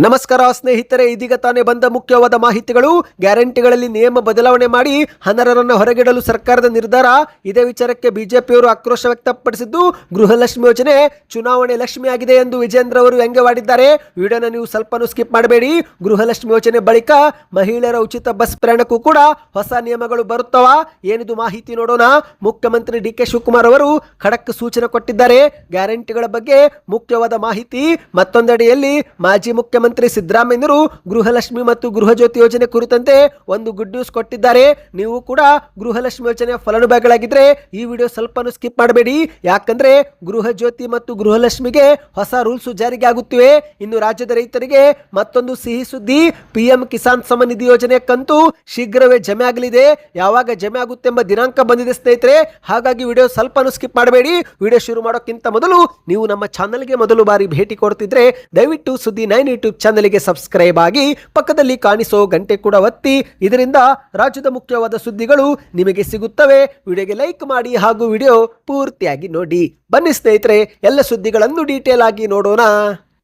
ನಮಸ್ಕಾರ ಸ್ನೇಹಿತರೆ, ಇದೀಗ ತಾನೇ ಬಂದ ಮುಖ್ಯವಾದ ಮಾಹಿತಿಗಳು. ಗ್ಯಾರಂಟಿಗಳಲ್ಲಿ ನಿಯಮ ಬದಲಾವಣೆ ಮಾಡಿ ಅನರ್ಹರನ್ನು ಹೊರಗಿಡಲು ಸರ್ಕಾರದ ನಿರ್ಧಾರ. ಇದೇ ವಿಚಾರಕ್ಕೆ ಬಿಜೆಪಿಯವರು ಆಕ್ರೋಶ ವ್ಯಕ್ತಪಡಿಸಿದ್ದು, ಗೃಹಲಕ್ಷ್ಮಿ ಯೋಜನೆ ಚುನಾವಣೆ ಲಕ್ಷ್ಮಿ ಆಗಿದೆ ಎಂದು ವಿಜೇಂದ್ರ ಅವರು ವ್ಯಂಗ್ಯವಾಡಿದ್ದಾರೆ. ವಿಡಿಯೋನ ನೀವು ಸ್ವಲ್ಪನೂ ಸ್ಕಿಪ್ ಮಾಡಬೇಡಿ. ಗೃಹಲಕ್ಷ್ಮಿ ಯೋಜನೆ ಬಳಿಕ ಮಹಿಳೆಯರ ಉಚಿತ ಬಸ್ ಪ್ರಯಾಣಕ್ಕೂ ಕೂಡ ಹೊಸ ನಿಯಮಗಳು ಬರುತ್ತವಾ? ಏನಿದು ಮಾಹಿತಿ ನೋಡೋಣ. ಮುಖ್ಯಮಂತ್ರಿ ಡಿ.ಕೆ. ಶಿವಕುಮಾರ್ ಅವರು ಖಡಕ್ ಸೂಚನೆ ಕೊಟ್ಟಿದ್ದಾರೆ. ಗ್ಯಾರಂಟಿಗಳ ಬಗ್ಗೆ ಮುಖ್ಯವಾದ ಮಾಹಿತಿ. ಮತ್ತೊಂದೆಡೆಯಲ್ಲಿ ಮಾಜಿ ಮುಖ್ಯಮಂತ್ರಿ ಸಿದ್ದರಾಮಯ್ಯರು ಗೃಹಲಕ್ಷ್ಮಿ ಮತ್ತು ಗೃಹಜ್ಯೋತಿ ಯೋಜನೆ ಕುರಿತಂತೆ ಒಂದು ಗುಡ್ ನ್ಯೂಸ್ ಕೊಟ್ಟಿದ್ದಾರೆ. ನೀವು ಕೂಡ ಗೃಹಲಕ್ಷ್ಮಿ ಯೋಜನೆ ಫಲಾನುಭವಿಗಳಾಗಿದ್ರೆ ಈ ವಿಡಿಯೋ ಸ್ವಲ್ಪನೂ ಸ್ಕಿಪ್ ಮಾಡಬೇಡಿ. ಯಾಕಂದ್ರೆ ಗೃಹಜ್ಯೋತಿ ಮತ್ತು ಗೃಹಲಕ್ಷ್ಮಿಗೆ ಹೊಸ ರೂಲ್ಸ್ ಜಾರಿಗೆ ಆಗುತ್ತಿವೆ. ಇನ್ನು ರಾಜ್ಯದ ರೈತರಿಗೆ ಮತ್ತೊಂದು ಸಿಹಿ ಸುದ್ದಿ. PM ಕಿಸಾನ್ ಸಮ್ಮಾನ್ ನಿಧಿ ಯೋಜನೆ ಕಂತು ಶೀಘ್ರವೇ ಜಮೆ ಆಗಲಿದೆ. ಯಾವಾಗ ಜಮೆ ಆಗುತ್ತೆ ಎಂಬ ದಿನಾಂಕ ಬಂದಿದೆ ಸ್ನೇಹಿತರೆ. ಹಾಗಾಗಿ ವಿಡಿಯೋ ಸ್ವಲ್ಪನೂ ಸ್ಕಿಪ್ ಮಾಡಬೇಡಿ. ವಿಡಿಯೋ ಶುರು ಮಾಡೋಕ್ಕಿಂತ ಮೊದಲು ನೀವು ನಮ್ಮ ಚಾನಲ್ಗೆ ಮೊದಲು ಬಾರಿ ಭೇಟಿ ಕೊಡ್ತಿದ್ರೆ ದಯವಿಟ್ಟು ಸುದ್ದಿ 9 ಯೂಟ್ಯೂಬ್ ಚಾನಲ್ಗೆ ಸಬ್ಸ್ಕ್ರೈಬ್ ಆಗಿ ಪಕ್ಕದಲ್ಲಿ ಕಾಣಿಸೋ ಗಂಟೆ ಕೂಡ ಒತ್ತಿ. ಇದರಿಂದ ರಾಜ್ಯದ ಮುಖ್ಯವಾದ ಸುದ್ದಿಗಳು ನಿಮಗೆ ಸಿಗುತ್ತವೆ. ವಿಡಿಯೋಗೆ ಲೈಕ್ ಮಾಡಿ ಹಾಗೂ ವಿಡಿಯೋ ಪೂರ್ತಿಯಾಗಿ ನೋಡಿ. ಬನ್ನಿ ಸ್ನೇಹಿತರೆ, ಎಲ್ಲ ಸುದ್ದಿಗಳನ್ನು ಡೀಟೇಲ್ ಆಗಿ ನೋಡೋಣ.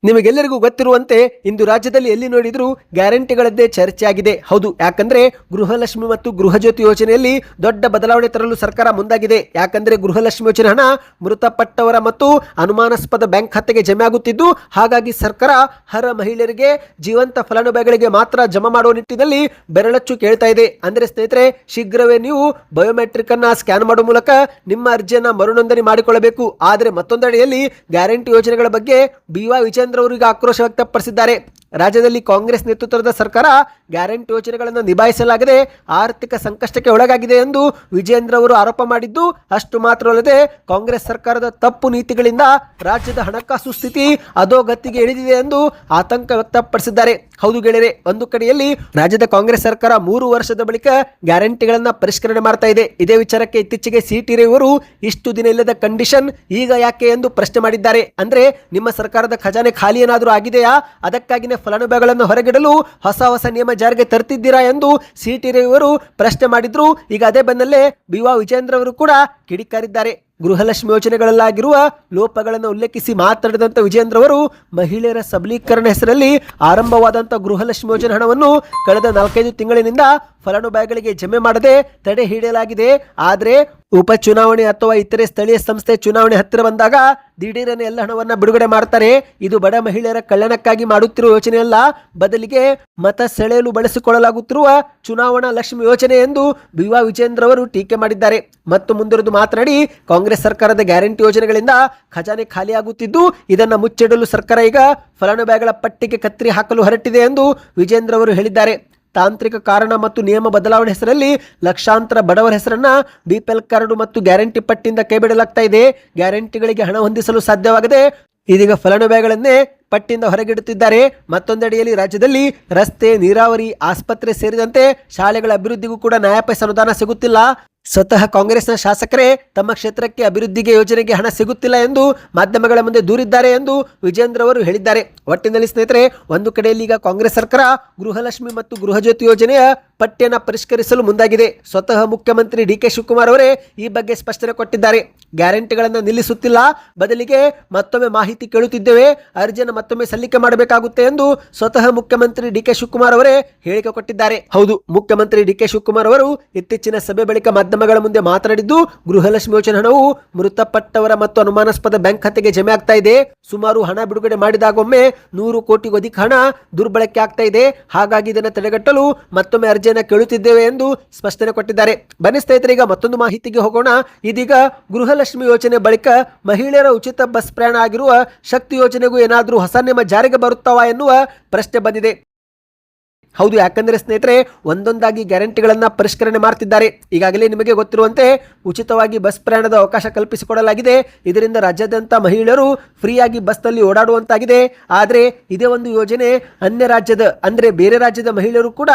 ನಿಮಗೆಲ್ಲರಿಗೂ ಗೊತ್ತಿರುವಂತೆ ಇಂದು ರಾಜ್ಯದಲ್ಲಿ ಎಲ್ಲಿ ನೋಡಿದ್ರು ಗ್ಯಾರಂಟಿಗಳದ್ದೇ ಚರ್ಚೆ ಆಗಿದೆ. ಹೌದು, ಯಾಕಂದ್ರೆ ಗೃಹಲಕ್ಷ್ಮಿ ಮತ್ತು ಗೃಹಜ್ಯೋತಿ ಯೋಜನೆಯಲ್ಲಿ ದೊಡ್ಡ ಬದಲಾವಣೆ ತರಲು ಸರ್ಕಾರ ಮುಂದಾಗಿದೆ. ಯಾಕಂದ್ರೆ ಗೃಹಲಕ್ಷ್ಮಿ ಯೋಜನೆ ಹಣ ಮೃತಪಟ್ಟವರ ಮತ್ತು ಅನುಮಾನಾಸ್ಪದ ಬ್ಯಾಂಕ್ ಖಾತೆಗೆ ಜಮೆ ಆಗುತ್ತಿದ್ದು, ಹಾಗಾಗಿ ಸರ್ಕಾರ ಅರ್ಹ ಮಹಿಳೆಯರಿಗೆ ಜೀವಂತ ಫಲಾನುಭವಿಗಳಿಗೆ ಮಾತ್ರ ಜಮಾ ಮಾಡುವ ನಿಟ್ಟಿನಲ್ಲಿ ಬೆರಳಚ್ಚು ಕೇಳ್ತಾ ಇದೆ. ಅಂದ್ರೆ ಸ್ನೇಹಿತರೆ, ಶೀಘ್ರವೇ ನೀವು ಬಯೋಮೆಟ್ರಿಕ್ ಅನ್ನ ಸ್ಕ್ಯಾನ್ ಮಾಡುವ ಮೂಲಕ ನಿಮ್ಮ ಅರ್ಜಿಯನ್ನ ಮರುನೋಂದಣಿ ಮಾಡಿಕೊಳ್ಳಬೇಕು. ಆದರೆ ಮತ್ತೊಂದೆಡೆಯಲ್ಲಿ ಗ್ಯಾರಂಟಿ ಯೋಜನೆಗಳ ಬಗ್ಗೆ B.Y. ವಿಜೇಂದ್ರ ಅವರಿಗೆ ಆಕ್ರೋಶ ವ್ಯಕ್ತಪಡಿಸಿದ್ದಾರೆ. ರಾಜ್ಯದಲ್ಲಿ ಕಾಂಗ್ರೆಸ್ ನೇತೃತ್ವದ ಸರ್ಕಾರ ಗ್ಯಾರಂಟಿ ಯೋಜನೆಗಳನ್ನು ನಿಭಾಯಿಸಲಾಗದೆ ಆರ್ಥಿಕ ಸಂಕಷ್ಟಕ್ಕೆ ಒಳಗಾಗಿದೆ ಎಂದು ವಿಜೇಂದ್ರ ಅವರು ಆರೋಪ ಮಾಡಿದ್ದು, ಅಷ್ಟು ಮಾತ್ರವಲ್ಲದೆ ಕಾಂಗ್ರೆಸ್ ಸರ್ಕಾರದ ತಪ್ಪು ನೀತಿಗಳಿಂದ ರಾಜ್ಯದ ಹಣಕಾಸು ಸ್ಥಿತಿ ಅಧೋಗತಿಗೆ ಇಳಿದಿದೆ ಎಂದು ಆತಂಕ ವ್ಯಕ್ತಪಡಿಸಿದ್ದಾರೆ. ಹೌದು ಗೆಳೆಯರೆ, ಒಂದು ಕಡೆಯಲ್ಲಿ ರಾಜ್ಯದ ಕಾಂಗ್ರೆಸ್ ಸರ್ಕಾರ 3 ವರ್ಷದ ಬಳಿಕ ಗ್ಯಾರಂಟಿಗಳನ್ನ ಪರಿಷ್ಕರಣೆ ಮಾಡ್ತಾ ಇದೆ. ಇದೇ ವಿಚಾರಕ್ಕೆ ಇತ್ತೀಚೆಗೆ ಸಿ.ಟಿ. ರವಿ ಅವರು ಇಷ್ಟು ದಿನ ಇಲ್ಲದ ಕಂಡೀಷನ್ ಈಗ ಯಾಕೆ ಎಂದು ಪ್ರಶ್ನೆ ಮಾಡಿದ್ದಾರೆ. ಅಂದ್ರೆ ನಿಮ್ಮ ಸರ್ಕಾರದ ಖಜಾನೆ ಖಾಲಿ ಏನಾದರೂ ಆಗಿದೆಯಾ? ಅದಕ್ಕಾಗಿನೇ ಫಲಾನುಭವಿಗಳನ್ನು ಹೊರಗಿಡಲು ಹೊಸ ನಿಯಮ ಜಾರಿಗೆ ತರ್ತಿದ್ದೀರಾ ಎಂದು ಸಿ.ಟಿ. ರವಿ ಅವರು ಪ್ರಶ್ನೆ ಮಾಡಿದ್ರು. ಈಗ ಅದೇ ಬೆನ್ನಲ್ಲೇ B.Y. ವಿಜೇಂದ್ರ ಅವರು ಕೂಡ ಕಿಡಿಕಾರಿದ್ದಾರೆ. ಗೃಹಲಕ್ಷ್ಮಿ ಯೋಜನೆಗಳಲ್ಲಾಗಿರುವ ಲೋಪಗಳನ್ನು ಉಲ್ಲೇಖಿಸಿ ಮಾತನಾಡಿದಂಥ ವಿಜೇಂದ್ರ ಅವರು, ಮಹಿಳೆಯರ ಸಬಲೀಕರಣ ಹೆಸರಲ್ಲಿ ಆರಂಭವಾದಂಥ ಗೃಹಲಕ್ಷ್ಮಿ ಯೋಜನೆ ಹಣವನ್ನು ಕಳೆದ 4-5 ತಿಂಗಳಿನಿಂದ ಫಲಾನುಭವಿಗಳಿಗೆ ಜಮೆ ಮಾಡದೆ ತಡೆ ಹಿಡಿಯಲಾಗಿದೆ. ಆದರೆ ಉಪಚುನಾವಣೆ ಅಥವಾ ಇತರೆ ಸ್ಥಳೀಯ ಸಂಸ್ಥೆ ಚುನಾವಣೆ ಹತ್ತಿರ ಬಂದಾಗ ದಿಢೀರನೆ ಎಲ್ಲ ಹಣವನ್ನ ಬಿಡುಗಡೆ ಮಾಡ್ತಾರೆ. ಇದು ಬಡ ಮಹಿಳೆಯರ ಕಲ್ಯಾಣಕ್ಕಾಗಿ ಮಾಡುತ್ತಿರುವ ಯೋಜನೆಯಲ್ಲ, ಬದಲಿಗೆ ಮತ ಸೆಳೆಯಲು ಬಳಸಿಕೊಳ್ಳಲಾಗುತ್ತಿರುವ ಚುನಾವಣಾ ಲಕ್ಷ್ಮಿ ಯೋಜನೆ ಎಂದು B.Y. ವಿಜೇಂದ್ರ ಅವರು ಟೀಕೆ ಮಾಡಿದ್ದಾರೆ. ಮತ್ತು ಮುಂದುವರೆದು ಮಾತನಾಡಿ, ಕಾಂಗ್ರೆಸ್ ಸರ್ಕಾರದ ಗ್ಯಾರಂಟಿ ಯೋಜನೆಗಳಿಂದ ಖಜಾನೆ ಖಾಲಿಯಾಗುತ್ತಿದ್ದು, ಇದನ್ನು ಮುಚ್ಚಿಡಲು ಸರ್ಕಾರ ಈಗ ಫಲಾನುಭವಿಗಳ ಪಟ್ಟಿಗೆ ಕತ್ತರಿ ಹಾಕಲು ಹೊರಟಿದೆ ಎಂದು ವಿಜೇಂದ್ರ ಅವರು ಹೇಳಿದ್ದಾರೆ. ತಾಂತ್ರಿಕ ಕಾರಣ ಮತ್ತು ನಿಯಮ ಬದಲಾವಣೆ ಹೆಸರಲ್ಲಿ ಲಕ್ಷಾಂತರ ಬಡವರ ಹೆಸರನ್ನ BPL ಕಾರ್ಡ್ ಮತ್ತು ಗ್ಯಾರಂಟಿ ಪಟ್ಟಿಯಿಂದ ಕೈಬಿಡಲಾಗ್ತಾ ಇದೆ. ಗ್ಯಾರಂಟಿಗಳಿಗೆ ಹಣ ಹೊಂದಿಸಲು ಸಾಧ್ಯವಾಗದೆ ಇದೀಗ ಫಲಾನುಭವಿಗಳನ್ನೇ ಪಟ್ಟಿಯಿಂದ ಹೊರಗಿಡುತ್ತಿದ್ದಾರೆ. ಮತ್ತೊಂದೆಡೆಯಲ್ಲಿ ರಾಜ್ಯದಲ್ಲಿ ರಸ್ತೆ, ನೀರಾವರಿ, ಆಸ್ಪತ್ರೆ ಸೇರಿದಂತೆ ಶಾಲೆಗಳ ಅಭಿವೃದ್ಧಿಗೂ ಕೂಡ ನ್ಯಾಯಪೈಸೆ ಅನುದಾನ ಸಿಗುತ್ತಿಲ್ಲ. ಸ್ವತಃ ಕಾಂಗ್ರೆಸ್ನ ಶಾಸಕರೇ ತಮ್ಮ ಕ್ಷೇತ್ರಕ್ಕೆ ಅಭಿವೃದ್ಧಿಗೆ ಯೋಜನೆಗೆ ಹಣ ಸಿಗುತ್ತಿಲ್ಲ ಎಂದು ಮಾಧ್ಯಮಗಳ ಮುಂದೆ ದೂರಿದ್ದಾರೆ ಎಂದು ವಿಜೇಂದ್ರ ಅವರು ಹೇಳಿದ್ದಾರೆ. ಒಟ್ಟಿನಲ್ಲಿ ಸ್ನೇಹಿತರೆ, ಒಂದು ಕಡೆಯಲ್ಲಿ ಈಗ ಕಾಂಗ್ರೆಸ್ ಸರ್ಕಾರ ಗೃಹಲಕ್ಷ್ಮಿ ಮತ್ತು ಗೃಹಜ್ಯೋತಿ ಯೋಜನೆಯ ಪಟ್ಟಿಯನ್ನು ಪರಿಷ್ಕರಿಸಲು ಮುಂದಾಗಿದೆ. ಸ್ವತಃ ಮುಖ್ಯಮಂತ್ರಿ ಡಿ.ಕೆ. ಶಿವಕುಮಾರ್ ಅವರೇ ಈ ಬಗ್ಗೆ ಸ್ಪಷ್ಟನೆ ಕೊಟ್ಟಿದ್ದಾರೆ. ಗ್ಯಾರಂಟಿಗಳನ್ನು ನಿಲ್ಲಿಸುತ್ತಿಲ್ಲ, ಬದಲಿಗೆ ಮತ್ತೊಮ್ಮೆ ಮಾಹಿತಿ ಕೇಳುತ್ತಿದ್ದೇವೆ, ಅರ್ಜಿಯನ್ನು ಮತ್ತೊಮ್ಮೆ ಸಲ್ಲಿಕೆ ಮಾಡಬೇಕಾಗುತ್ತೆ ಎಂದು ಸ್ವತಃ ಮುಖ್ಯಮಂತ್ರಿ ಡಿ.ಕೆ. ಶಿವಕುಮಾರ್ ಅವರೇ ಹೇಳಿಕೆ ಕೊಟ್ಟಿದ್ದಾರೆ. ಹೌದು, ಮುಖ್ಯಮಂತ್ರಿ ಡಿ.ಕೆ. ಶಿವಕುಮಾರ್ ಅವರು ಇತ್ತೀಚಿನ ಸಭೆ ಬಳಿಕ ಮಾಧ್ಯಮಗಳ ಮುಂದೆ ಮಾತನಾಡಿದ್ದು, ಗೃಹಲಕ್ಷ್ಮಿ ಯೋಜನೆ ಹಣವು ಮೃತಪಟ್ಟವರ ಮತ್ತು ಅನುಮಾನಾಸ್ಪದ ಬ್ಯಾಂಕ್ ಖಾತೆಗೆ ಜಮೆ ಆಗ್ತಾ ಇದೆ. ಸುಮಾರು ಹಣ ಬಿಡುಗಡೆ ಮಾಡಿದಾಗೊಮ್ಮೆ 100 ಕೋಟಿಗೂ ಅಧಿಕ ಹಣ ದುರ್ಬಳಕೆ ಆಗ್ತಾ ಇದೆ. ಹಾಗಾಗಿ ಇದನ್ನು ತಡೆಗಟ್ಟಲು ಮತ್ತೊಮ್ಮೆ ಅರ್ಜಿಯನ್ನು ಕೇಳುತ್ತಿದ್ದೇವೆ ಎಂದು ಸ್ಪಷ್ಟನೆ ಕೊಟ್ಟಿದ್ದಾರೆ. ಬನ್ನಿ ಸ್ನೇಹಿತರೆ, ಈಗ ಮತ್ತೊಂದು ಮಾಹಿತಿಗೆ ಹೋಗೋಣ. ಇದೀಗ ಗೃಹಲಕ್ಷ್ಮಿ ಯೋಜನೆ ಬಳಿಕ ಮಹಿಳೆಯರ ಉಚಿತ ಬಸ್ ಪ್ರಯಾಣ ಆಗಿರುವ ಶಕ್ತಿ ಯೋಜನೆಗೂ ಏನಾದರೂ ಹೊಸ ನಿಯಮ ಜಾರಿಗೆ ಬರುತ್ತವಾ ಎನ್ನುವ ಪ್ರಶ್ನೆ ಬಂದಿದೆ. ಹೌದು, ಯಾಕಂದ್ರೆ ಸ್ನೇಹಿತರೆ, ಒಂದೊಂದಾಗಿ ಗ್ಯಾರಂಟಿಗಳನ್ನ ಪರಿಷ್ಕರಣೆ ಮಾಡ್ತಿದ್ದಾರೆ. ಈಗಾಗಲೇ ನಿಮಗೆ ಗೊತ್ತಿರುವಂತೆ ಉಚಿತವಾಗಿ ಬಸ್ ಪ್ರಯಾಣದ ಅವಕಾಶ ಕಲ್ಪಿಸಿಕೊಡಲಾಗಿದೆ. ಇದರಿಂದ ರಾಜ್ಯಾದ್ಯಂತ ಮಹಿಳೆಯರು ಫ್ರೀಯಾಗಿ ಬಸ್ನಲ್ಲಿ ಓಡಾಡುವಂತಾಗಿದೆ. ಆದರೆ ಇದೇ ಒಂದು ಯೋಜನೆ ಅನ್ಯ ರಾಜ್ಯದ ಅಂದ್ರೆ ಬೇರೆ ರಾಜ್ಯದ ಮಹಿಳೆಯರು ಕೂಡ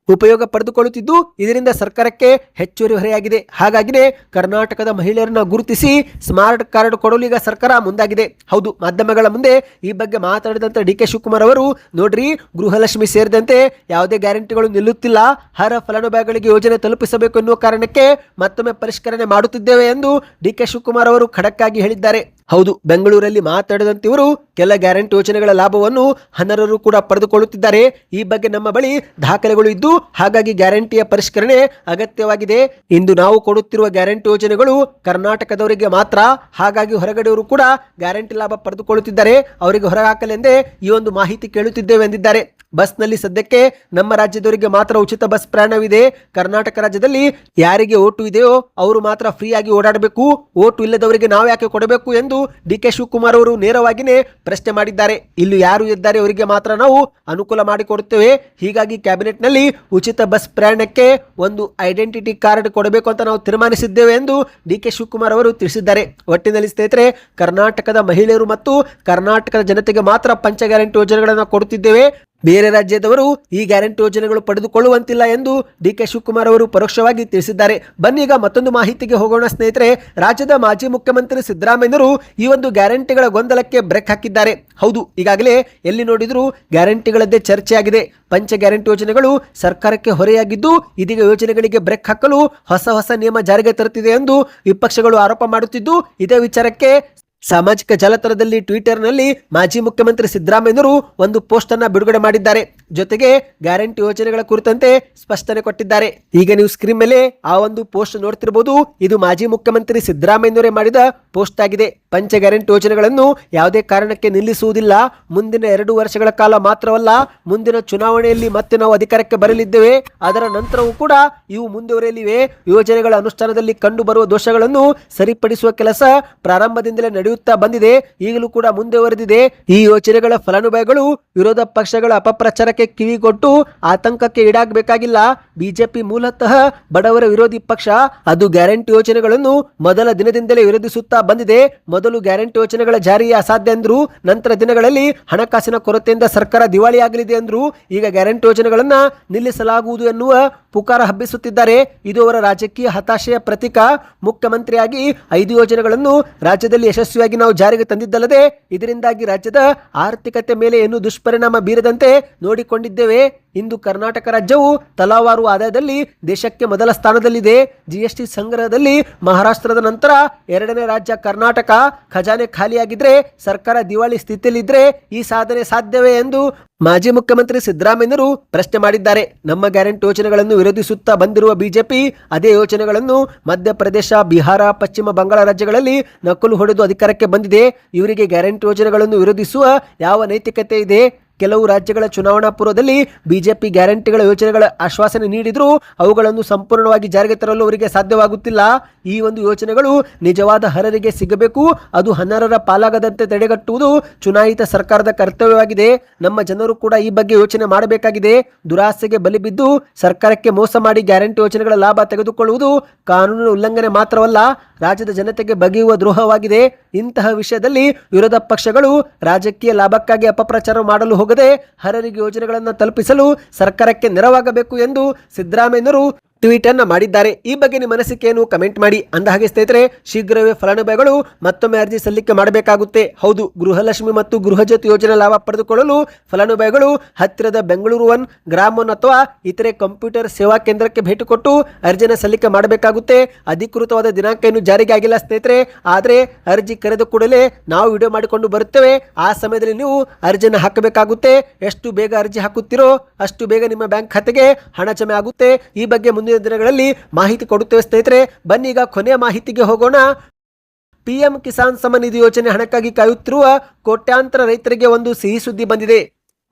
ಉಪಯೋಗ ಪಡೆದುಕೊಳ್ಳುತ್ತಿದ್ದು, ಇದರಿಂದ ಸರ್ಕಾರಕ್ಕೆ ಹೆಚ್ಚುವರಿ ಹೊರೆಯಾಗಿದೆ. ಹಾಗಾಗಿನೇ ಕರ್ನಾಟಕದ ಮಹಿಳೆಯರನ್ನ ಗುರುತಿಸಿ ಸ್ಮಾರ್ಟ್ ಕಾರ್ಡ್ ಕೊಡಲು ಈಗ ಸರ್ಕಾರ ಮುಂದಾಗಿದೆ. ಹೌದು, ಮಾಧ್ಯಮಗಳ ಮುಂದೆ ಈ ಬಗ್ಗೆ ಮಾತನಾಡಿದಂತ ಡಿ.ಕೆ. ಶಿವಕುಮಾರ್ ಅವರು, ನೋಡ್ರಿ, ಗೃಹಲಕ್ಷ್ಮಿ ಸೇರಿದಂತೆ ಯಾವುದೇ ಗ್ಯಾರಂಟಿಗಳು ನಿಲ್ಲುತ್ತಿಲ್ಲ, ಅರ್ಹ ಫಲಾನುಭವಿಗಳಿಗೆ ಯೋಜನೆ ತಲುಪಿಸಬೇಕು ಎನ್ನುವ ಕಾರಣಕ್ಕೆ ಮತ್ತೊಮ್ಮೆ ಪರಿಷ್ಕರಣೆ ಮಾಡುತ್ತಿದ್ದೇವೆ ಎಂದು ಡಿ.ಕೆ. ಶಿವಕುಮಾರ್ ಅವರು ಖಡಕ್ ಆಗಿ ಹೇಳಿದ್ದಾರೆ. ಹೌದು, ಬೆಂಗಳೂರಲ್ಲಿ ಮಾತಾಡಿದಂತೆ ಇವರು ಕೆಲ ಗ್ಯಾರಂಟಿ ಯೋಜನೆಗಳ ಲಾಭವನ್ನು ಅನರ್ಹರು ಕೂಡ ಪಡೆದುಕೊಳ್ಳುತ್ತಿದ್ದಾರೆ. ಈ ಬಗ್ಗೆ ನಮ್ಮ ಬಳಿ ದಾಖಲೆಗಳು ಇದ್ದು ಹಾಗಾಗಿ ಗ್ಯಾರಂಟಿಯ ಪರಿಷ್ಕರಣೆ ಅಗತ್ಯವಾಗಿದೆ. ಇಂದು ನಾವು ಕೊಡುತ್ತಿರುವ ಗ್ಯಾರಂಟಿ ಯೋಜನೆಗಳು ಕರ್ನಾಟಕದವರಿಗೆ ಮಾತ್ರ, ಹಾಗಾಗಿ ಹೊರಗಡೆಯವರು ಕೂಡ ಗ್ಯಾರಂಟಿ ಲಾಭ ಪಡೆದುಕೊಳ್ಳುತ್ತಿದ್ದಾರೆ. ಅವರಿಗೆ ಹೊರಹಾಕಲೆಂದೇ ಈ ಒಂದು ಮಾಹಿತಿ ಕೇಳುತ್ತಿದ್ದೇವೆ ಎಂದಿದ್ದಾರೆ. ಬಸ್ನಲ್ಲಿ ಸದ್ಯಕ್ಕೆ ನಮ್ಮ ರಾಜ್ಯದವರಿಗೆ ಮಾತ್ರ ಉಚಿತ ಬಸ್ ಪ್ರಯಾಣವಿದೆ. ಕರ್ನಾಟಕ ರಾಜ್ಯದಲ್ಲಿ ಯಾರಿಗೆ ಓಟು ಇದೆಯೋ ಅವರು ಮಾತ್ರ ಫ್ರೀ ಆಗಿ ಓಡಾಡಬೇಕು, ಓಟು ಇಲ್ಲದವರಿಗೆ ನಾವು ಯಾಕೆ ಕೊಡಬೇಕು ಎಂದು ಡಿ.ಕೆ. ಶಿವಕುಮಾರ್ ಅವರು ನೇರವಾಗಿಯೇ ಪ್ರಶ್ನೆ ಮಾಡಿದ್ದಾರೆ. ಇಲ್ಲಿ ಯಾರು ಇದ್ದಾರೆ ಅವರಿಗೆ ಮಾತ್ರ ನಾವು ಅನುಕೂಲ ಮಾಡಿಕೊಡುತ್ತೇವೆ. ಹೀಗಾಗಿ ಕ್ಯಾಬಿನೆಟ್ನಲ್ಲಿ ಉಚಿತ ಬಸ್ ಪ್ರಯಾಣಕ್ಕೆ ಒಂದು ಐಡೆಂಟಿಟಿ ಕಾರ್ಡ್ ಕೊಡಬೇಕು ಅಂತ ನಾವು ತೀರ್ಮಾನಿಸಿದ್ದೇವೆ ಎಂದು ಡಿ.ಕೆ. ಶಿವಕುಮಾರ್ ಅವರು ತಿಳಿಸಿದ್ದಾರೆ. ಒಟ್ಟಿನಲ್ಲಿ ಸ್ನೇಹಿತರೆ, ಕರ್ನಾಟಕದ ಮಹಿಳೆಯರು ಮತ್ತು ಕರ್ನಾಟಕದ ಜನತೆಗೆ ಮಾತ್ರ ಪಂಚ ಗ್ಯಾರಂಟಿ ಯೋಜನೆಗಳನ್ನು ಕೊಡುತ್ತಿದ್ದೇವೆ. ಬೇರೆ ರಾಜ್ಯದವರು ಈ ಗ್ಯಾರಂಟಿ ಯೋಜನೆಗಳು ಪಡೆದುಕೊಳ್ಳುವಂತಿಲ್ಲ ಎಂದು ಡಿ.ಕೆ. ಶಿವಕುಮಾರ್ ಅವರು ಪರೋಕ್ಷವಾಗಿ ತಿಳಿಸಿದ್ದಾರೆ. ಬನ್ನಿ ಈಗ ಮತ್ತೊಂದು ಮಾಹಿತಿಗೆ ಹೋಗೋಣ ಸ್ನೇಹಿತರೆ. ರಾಜ್ಯದ ಮಾಜಿ ಮುಖ್ಯಮಂತ್ರಿ ಸಿದ್ದರಾಮಯ್ಯರು ಈ ಒಂದು ಗ್ಯಾರಂಟಿಗಳ ಗೊಂದಲಕ್ಕೆ ಬ್ರೇಕ್ ಹಾಕಿದ್ದಾರೆ. ಹೌದು, ಈಗಾಗಲೇ ಎಲ್ಲಿ ನೋಡಿದರೂ ಗ್ಯಾರಂಟಿಗಳದ್ದೇ ಚರ್ಚೆಯಾಗಿದೆ. ಪಂಚ ಗ್ಯಾರಂಟಿ ಯೋಜನೆಗಳು ಸರ್ಕಾರಕ್ಕೆ ಹೊರೆಯಾಗಿದ್ದು ಇದೀಗ ಯೋಜನೆಗಳಿಗೆ ಬ್ರೇಕ್ ಹಾಕಲು ಹೊಸ ನಿಯಮ ಜಾರಿಗೆ ತರುತ್ತಿದೆ ಎಂದು ವಿಪಕ್ಷಗಳು ಆರೋಪ ಮಾಡುತ್ತಿದ್ದು, ಇದೇ ವಿಚಾರಕ್ಕೆ ಸಾಮಾಜಿಕ ಜಾಲತಾಣದಲ್ಲಿ ಟ್ವಿಟರ್ನಲ್ಲಿ ಮಾಜಿ ಮುಖ್ಯಮಂತ್ರಿ ಸಿದ್ದರಾಮಯ್ಯರು ಒಂದು ಪೋಸ್ಟ್ ಅನ್ನ ಬಿಡುಗಡೆ ಮಾಡಿದ್ದಾರೆ. ಜೊತೆಗೆ ಗ್ಯಾರಂಟಿ ಯೋಜನೆಗಳ ಕುರಿತಂತೆ ಸ್ಪಷ್ಟನೆ ಕೊಟ್ಟಿದ್ದಾರೆ. ಈಗ ನೀವು ಸ್ಕ್ರೀನ್ ಮೇಲೆ ಆ ಒಂದು ಪೋಸ್ಟ್ ನೋಡ್ತಿರಬಹುದು. ಇದು ಮಾಜಿ ಮುಖ್ಯಮಂತ್ರಿ ಸಿದ್ದರಾಮಯ್ಯರೇ ಮಾಡಿದ ಪೋಸ್ಟ್ ಆಗಿದೆ. ಪಂಚ ಗ್ಯಾರಂಟಿ ಯೋಜನೆಗಳನ್ನು ಯಾವುದೇ ಕಾರಣಕ್ಕೆ ನಿಲ್ಲಿಸುವುದಿಲ್ಲ. ಮುಂದಿನ 2 ವರ್ಷಗಳ ಕಾಲ ಮಾತ್ರವಲ್ಲ, ಮುಂದಿನ ಚುನಾವಣೆಯಲ್ಲಿ ಮತ್ತೆ ನಾವು ಅಧಿಕಾರಕ್ಕೆ ಬರಲಿದ್ದೇವೆ. ಅದರ ನಂತರವೂ ಕೂಡ ಇವು ಮುಂದುವರೆಯಲಿವೆ. ಯೋಜನೆಗಳ ಅನುಷ್ಠಾನದಲ್ಲಿ ಕಂಡು ಬರುವ ದೋಷಗಳನ್ನು ಸರಿಪಡಿಸುವ ಕೆಲಸ ಪ್ರಾರಂಭದಿಂದಲೇ ನಡೆಯುತ್ತಾ ಬಂದಿದೆ, ಈಗಲೂ ಕೂಡ ಮುಂದುವರೆದಿದೆ. ಈ ಯೋಜನೆಗಳ ಫಲಾನುಭವಿಗಳು ವಿರೋಧ ಪಕ್ಷಗಳ ಅಪಪ್ರಚಾರಕ್ಕೆ ಕಿವಿಗೊಟ್ಟು ಆತಂಕಕ್ಕೆ ಈಡಾಗಬೇಕಾಗಿಲ್ಲ. ಬಿಜೆಪಿ ಮೂಲತಃ ಬಡವರ ವಿರೋಧಿ ಪಕ್ಷ. ಅದು ಗ್ಯಾರಂಟಿ ಯೋಜನೆಗಳನ್ನು ಮೊದಲ ದಿನದಿಂದಲೇ ವಿರೋಧಿಸುತ್ತಾ ಬಂದಿದೆ. ಮೊದಲು ಗ್ಯಾರಂಟಿ ಯೋಜನೆಗಳ ಜಾರಿಯೇ ಅಸಾಧ್ಯ ಎಂದ್ರು, ನಂತರ ದಿನಗಳಲ್ಲಿ ಹಣಕಾಸಿನ ಕೊರತೆಯಿಂದ ಸರ್ಕಾರ ದಿವಾಳಿಯಾಗಲಿದೆ ಎಂದ್ರು. ಈಗ ಗ್ಯಾರಂಟಿ ಯೋಜನೆಗಳನ್ನ ನಿಲ್ಲಿಸಲಾಗುವುದು ಎನ್ನುವ ಪುಕಾರ ಹಬ್ಬಿಸುತ್ತಿದ್ದಾರೆ. ಇದು ಅವರ ರಾಜಕೀಯ ಹತಾಶೆಯ ಪ್ರತೀಕ. ಮುಖ್ಯಮಂತ್ರಿಯಾಗಿ 5 ಯೋಜನೆಗಳನ್ನು ರಾಜ್ಯದಲ್ಲಿ ಯಶಸ್ವಿಯಾಗಿ ನಾವು ಜಾರಿಗೆ ತಂದಿದ್ದಲ್ಲದೆ ಇದರಿಂದಾಗಿ ರಾಜ್ಯದ ಆರ್ಥಿಕತೆ ಮೇಲೆ ಏನು ದುಷ್ಪರಿಣಾಮ ಬೀರದಂತೆ ನೋಡಿಕೊಂಡಿದ್ದೇವೆ. ಇಂದು ಕರ್ನಾಟಕ ರಾಜ್ಯವು ತಲಾವಾರು ಆದಾಯದಲ್ಲಿ ದೇಶಕ್ಕೆ ಮೊದಲ ಸ್ಥಾನದಲ್ಲಿದೆ. ಜಿಎಸ್ಟಿ ಸಂಗ್ರಹದಲ್ಲಿ ಮಹಾರಾಷ್ಟ್ರದ ನಂತರ 2ನೇ ರಾಜ್ಯ ಕರ್ನಾಟಕ. ಖಜಾನೆ ಖಾಲಿಯಾಗಿದ್ರೆ, ಸರ್ಕಾರ ದಿವಾಳಿ ಸ್ಥಿತಿಯಲ್ಲಿದ್ರೆ ಈ ಸಾಧನೆ ಸಾಧ್ಯವೇ ಎಂದು ಮಾಜಿ ಮುಖ್ಯಮಂತ್ರಿ ಸಿದ್ದರಾಮಯ್ಯರು ಪ್ರಶ್ನೆ ಮಾಡಿದ್ದಾರೆ. ನಮ್ಮ ಗ್ಯಾರಂಟಿ ಯೋಜನೆಗಳನ್ನು ವಿರೋಧಿಸುತ್ತಾ ಬಂದಿರುವ ಬಿಜೆಪಿ ಅದೇ ಯೋಜನೆಗಳನ್ನು ಮಧ್ಯಪ್ರದೇಶ, ಬಿಹಾರ, ಪಶ್ಚಿಮ ಬಂಗಾಳ ರಾಜ್ಯಗಳಲ್ಲಿ ನಕಲು ಹೊಡೆದು ಅಧಿಕಾರಕ್ಕೆ ಬಂದಿದೆ. ಇವರಿಗೆ ಗ್ಯಾರಂಟಿ ಯೋಜನೆಗಳನ್ನು ವಿರೋಧಿಸುವ ಯಾವ ನೈತಿಕತೆ ಇದೆ? ಕೆಲವು ರಾಜ್ಯಗಳ ಚುನಾವಣಾ ಪೂರ್ವದಲ್ಲಿ ಬಿಜೆಪಿ ಗ್ಯಾರಂಟಿಗಳ ಯೋಜನೆಗಳ ಆಶ್ವಾಸನೆ ನೀಡಿದರೂ ಅವುಗಳನ್ನು ಸಂಪೂರ್ಣವಾಗಿ ಜಾರಿಗೆ ತರಲು ಅವರಿಗೆ ಸಾಧ್ಯವಾಗುತ್ತಿಲ್ಲ. ಈ ಒಂದು ಯೋಜನೆಗಳು ನಿಜವಾದ ಅರ್ಹರಿಗೆ ಸಿಗಬೇಕು. ಅದು ಅನರ್ಹರ ಪಾಲಾಗದಂತೆ ತಡೆಗಟ್ಟುವುದು ಚುನಾಯಿತ ಸರ್ಕಾರದ ಕರ್ತವ್ಯವಾಗಿದೆ. ನಮ್ಮ ಜನರು ಕೂಡ ಈ ಬಗ್ಗೆ ಯೋಚನೆ ಮಾಡಬೇಕಾಗಿದೆ. ದುರಾಸೆಗೆ ಬಲಿಬಿದ್ದು ಸರ್ಕಾರಕ್ಕೆ ಮೋಸ ಮಾಡಿ ಗ್ಯಾರಂಟಿ ಯೋಜನೆಗಳ ಲಾಭ ತೆಗೆದುಕೊಳ್ಳುವುದು ಕಾನೂನಿನ ಉಲ್ಲಂಘನೆ ಮಾತ್ರವಲ್ಲ, ರಾಜ್ಯದ ಜನತೆಗೆ ಬಗೆಯುವ ದ್ರೋಹವಾಗಿದೆ. ಇಂತಹ ವಿಷಯದಲ್ಲಿ ವಿರೋಧ ಪಕ್ಷಗಳು ರಾಜಕೀಯ ಲಾಭಕ್ಕಾಗಿ ಅಪಪ್ರಚಾರ ಮಾಡಲು ಹೋಗದೆ ಅರ್ಹರಿಗೆ ಯೋಜನೆಗಳನ್ನು ತಲುಪಿಸಲು ಸರ್ಕಾರಕ್ಕೆ ನೆರವಾಗಬೇಕು ಎಂದು ಸಿದ್ದರಾಮಯ್ಯರು ಟ್ವೀಟ್ ಅನ್ನು ಮಾಡಿದ್ದಾರೆ. ಈ ಬಗ್ಗೆ ನಿಮ್ಮ ಅನಿಸಿಕೆಯನ್ನು ಕಮೆಂಟ್ ಮಾಡಿ. ಅಂದಹಾಗೆ ಸ್ನೇಹಿತರೆ, ಶೀಘ್ರವೇ ಫಲಾನುಭವಿಗಳು ಮತ್ತೊಮ್ಮೆ ಅರ್ಜಿ ಸಲ್ಲಿಕೆ ಮಾಡಬೇಕಾಗುತ್ತೆ. ಹೌದು, ಗೃಹಲಕ್ಷ್ಮಿ ಮತ್ತು ಗೃಹಜ್ಯೋತಿ ಯೋಜನೆ ಲಾಭ ಪಡೆದುಕೊಳ್ಳಲು ಫಲಾನುಭವಿಗಳು ಹತ್ತಿರದ ಬೆಂಗಳೂರು 1, ಗ್ರಾಮ 1 ಅಥವಾ ಇತರೆ ಕಂಪ್ಯೂಟರ್ ಸೇವಾ ಕೇಂದ್ರಕ್ಕೆ ಭೇಟಿ ಕೊಟ್ಟು ಅರ್ಜಿಯನ್ನು ಸಲ್ಲಿಕೆ ಮಾಡಬೇಕಾಗುತ್ತೆ. ಅಧಿಕೃತವಾದ ದಿನಾಂಕ ಇನ್ನೂ ಜಾರಿಗೆ ಆಗಿಲ್ಲ ಸ್ನೇಹಿತರೆ. ಆದರೆ ಅರ್ಜಿ ಕರೆದ ಕೂಡಲೇ ನಾವು ವಿಡಿಯೋ ಮಾಡಿಕೊಂಡು ಬರುತ್ತೇವೆ. ಆ ಸಮಯದಲ್ಲಿ ನೀವು ಅರ್ಜಿಯನ್ನು ಹಾಕಬೇಕಾಗುತ್ತೆ. ಎಷ್ಟು ಬೇಗ ಅರ್ಜಿ ಹಾಕುತ್ತೀರೋ ಅಷ್ಟು ಬೇಗ ನಿಮ್ಮ ಬ್ಯಾಂಕ್ ಖಾತೆಗೆ ಹಣ ಜಮೆ ಆಗುತ್ತೆ. ಈ ಬಗ್ಗೆ ಮುಂದಿನ ದಿನಗಳಲ್ಲಿ ಮಾಹಿತಿ ಕೊಡುತ್ತೇವೆ ಸ್ನೇಹಿತರೆ. ಬನ್ನಿ ಈಗ ಕೊನೆಯ ಮಾಹಿತಿಗೆ ಹೋಗೋಣ. ಪಿಎಂ ಕಿಸಾನ್ ಸಮ್ಮಾನ್ ನಿಧಿ ಯೋಜನೆ ಹಣಕ್ಕಾಗಿ ಕಾಯುತ್ತಿರುವ ಕೋಟ್ಯಾಂತರ ರೈತರಿಗೆ ಒಂದು ಸಿಹಿ ಸುದ್ದಿ ಬಂದಿದೆ.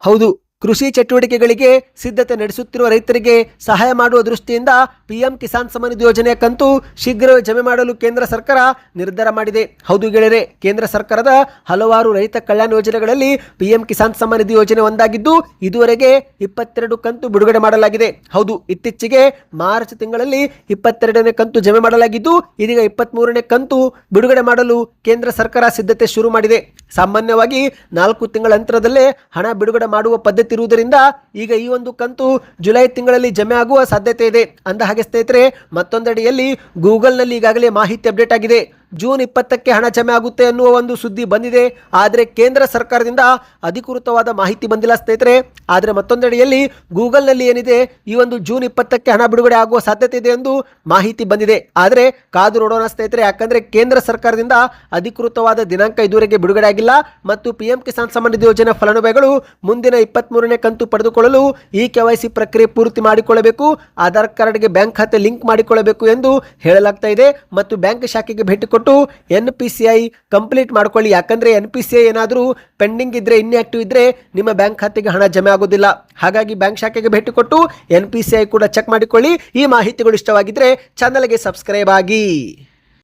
ಹೌದು, ಕೃಷಿ ಚಟುವಟಿಕೆಗಳಿಗೆ ಸಿದ್ಧತೆ ನಡೆಸುತ್ತಿರುವ ರೈತರಿಗೆ ಸಹಾಯ ಮಾಡುವ ದೃಷ್ಟಿಯಿಂದ ಪಿಎಂ ಕಿಸಾನ್ ಸಮ್ಮಾನ್ ನಿಧಿ ಯೋಜನೆಯ ಕಂತು ಶೀಘ್ರವೇ ಜಮೆ ಮಾಡಲು ಕೇಂದ್ರ ಸರ್ಕಾರ ನಿರ್ಧಾರ ಮಾಡಿದೆ. ಹೌದು ಗೆಳೆಯರೆ, ಕೇಂದ್ರ ಸರ್ಕಾರದ ಹಲವಾರು ರೈತ ಕಲ್ಯಾಣ ಯೋಜನೆಗಳಲ್ಲಿ ಪಿಎಂ ಕಿಸಾನ್ ಸಮ್ಮಾನ್ ನಿಧಿ ಯೋಜನೆ ಒಂದಾಗಿದ್ದು ಇದುವರೆಗೆ 22 ಕಂತು ಬಿಡುಗಡೆ ಮಾಡಲಾಗಿದೆ. ಹೌದು, ಇತ್ತೀಚೆಗೆ ಮಾರ್ಚ್ ತಿಂಗಳಲ್ಲಿ 22ನೇ ಕಂತು ಜಮೆ ಮಾಡಲಾಗಿದ್ದು ಇದೀಗ 23ನೇ ಕಂತು ಬಿಡುಗಡೆ ಮಾಡಲು ಕೇಂದ್ರ ಸರ್ಕಾರ ಸಿದ್ಧತೆ ಶುರು ಮಾಡಿದೆ. ಸಾಮಾನ್ಯವಾಗಿ 4 ತಿಂಗಳ ಅಂತರದಲ್ಲೇ ಹಣ ಬಿಡುಗಡೆ ಮಾಡುವ ಪದ್ಧತಿ ಇರುವುದರಿಂದ ಈಗ ಈ ಒಂದು ಕಂತು ಜುಲೈ ತಿಂಗಳಲ್ಲಿ ಜಮೆ ಆಗುವ ಸಾಧ್ಯತೆ ಇದೆ. ಅಂದ ಹಾಗೆ ಸ್ನೇಹಿತರೆ, ಮತ್ತೊಂದೆಡೆಯಲ್ಲಿ ಗೂಗಲ್ನಲ್ಲಿ ಈಗಾಗಲೇ ಮಾಹಿತಿ ಅಪ್ಡೇಟ್ ಆಗಿದೆ. ಜೂನ್ 20ಕ್ಕೆ ಹಣ ಜಮೆ ಆಗುತ್ತೆ ಎನ್ನುವ ಒಂದು ಸುದ್ದಿ ಬಂದಿದೆ. ಆದರೆ ಕೇಂದ್ರ ಸರ್ಕಾರದಿಂದ ಅಧಿಕೃತವಾದ ಮಾಹಿತಿ ಬಂದಿಲ್ಲ ಸ್ನೇಹಿತರೆ. ಆದರೆ ಮತ್ತೊಂದೆಡೆಯಲ್ಲಿ ಗೂಗಲ್ನಲ್ಲಿ ಏನಿದೆ, ಈ ಒಂದು ಜೂನ್ 20ಕ್ಕೆ ಹಣ ಬಿಡುಗಡೆ ಆಗುವ ಸಾಧ್ಯತೆ ಇದೆ ಎಂದು ಮಾಹಿತಿ ಬಂದಿದೆ. ಆದರೆ ಕಾದು ನೋಡೋಣ ಸ್ನೇಹಿತರೆ, ಯಾಕಂದರೆ ಕೇಂದ್ರ ಸರ್ಕಾರದಿಂದ ಅಧಿಕೃತವಾದ ದಿನಾಂಕ ಇದುವರೆಗೆ ಬಿಡುಗಡೆ ಆಗಿಲ್ಲ ಮತ್ತು PM ಕಿಸಾನ್ ಸಮ್ಮಾನ್ ನಿಧಿ ಯೋಜನೆ ಫಲಾನುಭವಿಗಳು ಮುಂದಿನ 23ನೇ ಕಂತು ಪಡೆದುಕೊಳ್ಳಲು ಈ KYC ಪ್ರಕ್ರಿಯೆ ಪೂರ್ತಿ ಮಾಡಿಕೊಳ್ಳಬೇಕು, ಆಧಾರ್ ಕಾರ್ಡ್ಗೆ ಬ್ಯಾಂಕ್ ಖಾತೆ ಲಿಂಕ್ ಮಾಡಿಕೊಳ್ಳಬೇಕು ಎಂದು ಹೇಳಲಾಗ್ತಾ ಇದೆ. ಮತ್ತು ಬ್ಯಾಂಕ್ ಶಾಖೆಗೆ ಭೇಟಿ ಕೊಟ್ಟು NPCI ಕಂಪ್ಲೀಟ್ ಮಾಡ್ಕೊಳ್ಳಿ. ಯಾಕಂದರೆ NPCI ಏನಾದರೂ ಪೆಂಡಿಂಗ್ ಇದ್ದರೆ, ಇನ್ಆಕ್ಟಿವ್ ಇದ್ದರೆ ನಿಮ್ಮ ಬ್ಯಾಂಕ್ ಖಾತೆಗೆ ಹಣ ಜಮೆ ಆಗೋದಿಲ್ಲ. ಹಾಗಾಗಿ ಬ್ಯಾಂಕ್ ಶಾಖೆಗೆ ಭೇಟಿ ಕೊಟ್ಟು NPCI ಕೂಡ ಚೆಕ್ ಮಾಡಿಕೊಳ್ಳಿ. ಈ ಮಾಹಿತಿಗಳು ಇಷ್ಟವಾಗಿದ್ದರೆ ಚಾನಲ್ಗೆ ಸಬ್ಸ್ಕ್ರೈಬ್ ಆಗಿ.